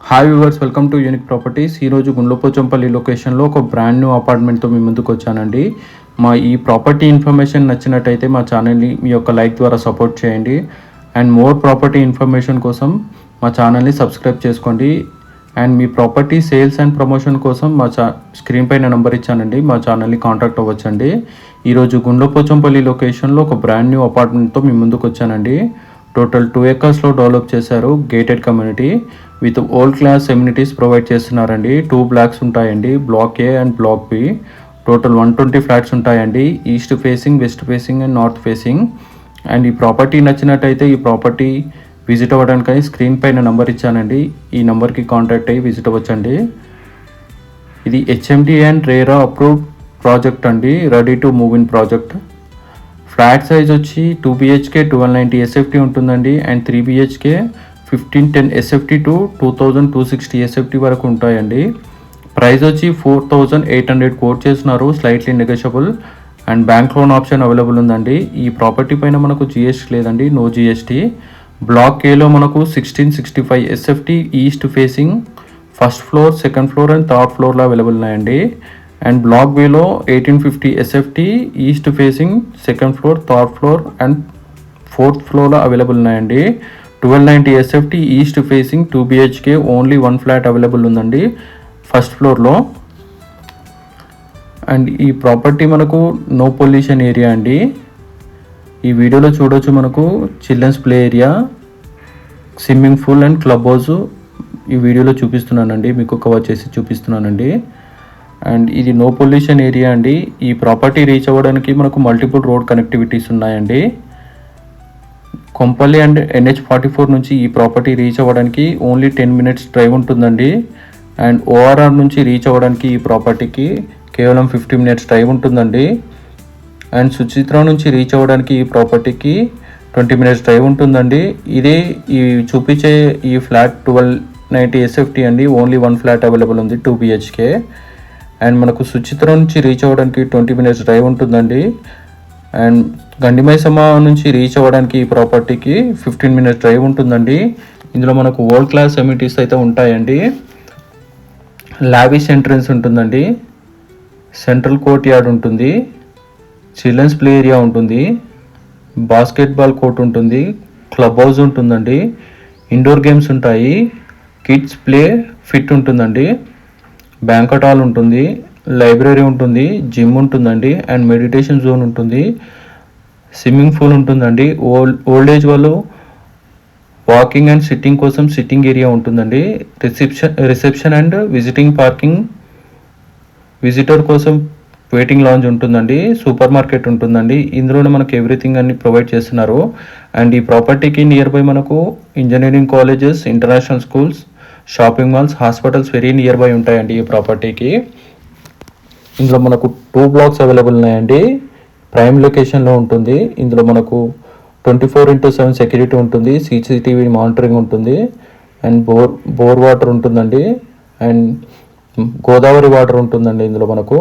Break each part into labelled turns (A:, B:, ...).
A: Hi viewers, welcome to unique properties. ఈరోజు గుండ్లపోచంపల్లి లొకేషన్లో ఒక బ్రాండ్ న్యూ అపార్ట్మెంట్తో మీ ముందుకు వచ్చానండి. మా ఈ ప్రాపర్టీ ఇన్ఫర్మేషన్ నచ్చినట్టయితే మా ఛానల్ని మీ యొక్క లైక్ ద్వారా సపోర్ట్ చేయండి. అండ్ మోర్ ప్రాపర్టీ ఇన్ఫర్మేషన్ కోసం మా ఛానల్ని సబ్స్క్రైబ్ చేసుకోండి. And me property sales and promotion కోసం మా స్క్రీన్ పైన నెంబర్ ఇచ్చానండి, మా ఛానల్ని కాంటాక్ట్ అవ్వచ్చండి. ఈరోజు గుండ్లపోచంపల్లి లొకేషన్లో ఒక బ్రాండ్ న్యూ అపార్ట్మెంట్తో మీ ముందుకు వచ్చానండి. టోటల్ 2 acres డెవలప్ చేశారు. Gated community with world class amenities provide చేస్తున్నారండి. 2 blocks ఉంటాయండి, block A and block B. Total 120 flats ఉంటాయండి. East facing, west facing and north facing. And ఈ ప్రాపర్టీ నచ్చినట్టయితే ఈ ప్రాపర్టీ విజిట్ అవ్వడానికి స్క్రీన్ పైన నెంబర్ ఇచ్చానండి. ఈ నెంబర్కి కాంటాక్ట్ అయ్యి విజిట్ అవ్వచ్చండి. ఇది HMDA and RERA approved project అండి, ready to move in project. Flat size వచ్చి 2 BHK 1290 SFT ఉంటుందండి. And 3 BHK 1510 SFT to 2260 SFT వరకు ఉంటాయండి. ప్రైస్ వచ్చి 4800 కోట్ చేస్తున్నారు, slightly negotiable. And bank loan option available ఉందండి. ఈ ప్రాపర్టీ పైన మనకు GST లేదండి, నో GST. బ్లాక్ ఏలో మనకు 1665 SFT east facing first floor, second floor and third ఫ్లోర్లో అవైలబుల్ ఉన్నాయండి. And block below 1850 SFT east facing second floor, third floor and fourth ఫ్లోర్లో అవైలబుల్ ఉన్నాయండి. 1290 SFT east facing 2 BHK only 1 flat available ఉందండి first ఫ్లోర్లో. And ఈ property మనకు no pollution area అండి. ఈ వీడియోలో చూడొచ్చు, మనకు children's play area, swimming pool and club house ఈ వీడియోలో చూపిస్తున్నానండి, మీకు కవర్ చేసి చూపిస్తున్నానండి. అండ్ ఇది నో పొల్యూషన్ ఏరియా అండి. ఈ ప్రాపర్టీ రీచ్ అవ్వడానికి మనకు మల్టిపుల్ రోడ్ కనెక్టివిటీస్ ఉన్నాయండి. కొంపల్లి అండ్ NH44 నుంచి ఈ ప్రాపర్టీ రీచ్ అవ్వడానికి ఓన్లీ 10 minutes డ్రైవ్ ఉంటుందండి. అండ్ ORR నుంచి రీచ్ అవ్వడానికి ఈ ప్రాపర్టీకి కేవలం 50 minutes డ్రైవ్ ఉంటుందండి. అండ్ సుచిత్ర నుంచి రీచ్ అవ్వడానికి ఈ ప్రాపర్టీకి 20 minutes డ్రైవ్ ఉంటుందండి. ఇదే ఈ చూపించే ఈ ఫ్లాట్ 1290 SFT అండి, ఓన్లీ 1 ఫ్లాట్ అవైలబుల్ ఉంది 2 BHK. అండ్ మనకు సుచిత్ర నుంచి రీచ్ అవ్వడానికి 20 minutes డ్రైవ్ ఉంటుందండి. అండ్ గండిమైసమ్మ నుంచి రీచ్ అవ్వడానికి ఈ ప్రాపర్టీకి 15 minutes డ్రైవ్ ఉంటుందండి. ఇందులో మనకు వరల్డ్ క్లాస్ ఎమ్యూనిటీస్ అయితే ఉంటాయండి. లావిష్ ఎంట్రన్స్ ఉంటుందండి, సెంట్రల్ కోర్ట్ యార్డ్ ఉంటుంది, చిల్డ్రన్స్ ప్లే ఏరియా ఉంటుంది, బాస్కెట్బాల్ కోర్ట్ ఉంటుంది, క్లబ్ హౌస్ ఉంటుందండి, ఇండోర్ గేమ్స్ ఉంటాయి, కిడ్స్ ప్లే ఫిట్ ఉంటుందండి, బ్యాంక్వెట్ హాల్ ఉంటుంది, లైబ్రరీ ఉంటుంది, జిమ్ ఉంటుందండి, అండ్ మెడిటేషన్ జోన్ ఉంటుంది, స్విమ్మింగ్ పూల్ ఉంటుందండి. ఓల్డ్ ఏజ్ వాళ్ళు వాకింగ్ అండ్ సిట్టింగ్ కోసం సిట్టింగ్ ఏరియా ఉంటుందండి. Reception and visiting parking, visitor కోసం వెయిటింగ్ లాంజ్ ఉంటుందండి, సూపర్ మార్కెట్ ఉంటుందండి. ఇందులోనే మనకు ఎవ్రీథింగ్ అన్ని ప్రొవైడ్ చేస్తున్నారు. అండ్ ఈ ప్రాపర్టీకి నియర్ బై మనకు engineering colleges, international schools, shopping malls, hospitals very near by ఉంటాయండి ఈ ప్రాపర్టీకి. ఇందులో మనకు 2 blocks అవైలబుల్ ఉన్నాయండి. ప్రైమ్ లొకేషన్లో ఉంటుంది. ఇందులో మనకు 24/7 సెక్యూరిటీ ఉంటుంది, CCTV మానిటరింగ్ ఉంటుంది, అండ్ బోర్ వాటర్ ఉంటుందండి, అండ్ గోదావరి వాటర్ ఉంటుందండి. ఇందులో మనకు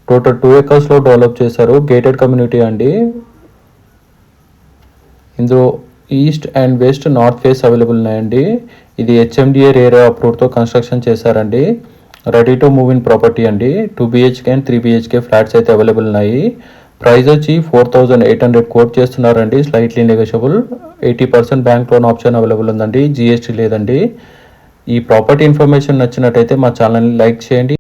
A: టోటల్ 2 acres డెవలప్ చేశారు. గేటెడ్ కమ్యూనిటీ అండి. ఇందులో east and west, north face available ఉన్నాయండి. ఇది HMDA రేరా అప్రూవ్డ్తో కన్స్ట్రక్షన్ చేశారండి. Ready to move in property అండి. 2 BHK అండ్ 3 BHK ఫ్లాట్స్ అయితే అవైలబుల్ ఉన్నాయి. ప్రైస్ వచ్చి 4800 కోట్ చేస్తున్నారండి, slightly negotiable. 80% bank loan option available ఉందండి, GST లేదండి. ఈ ప్రాపర్టీ ఇన్ఫర్మేషన్ నచ్చినట్టయితే మా ఛానల్ని లైక్ చేయండి.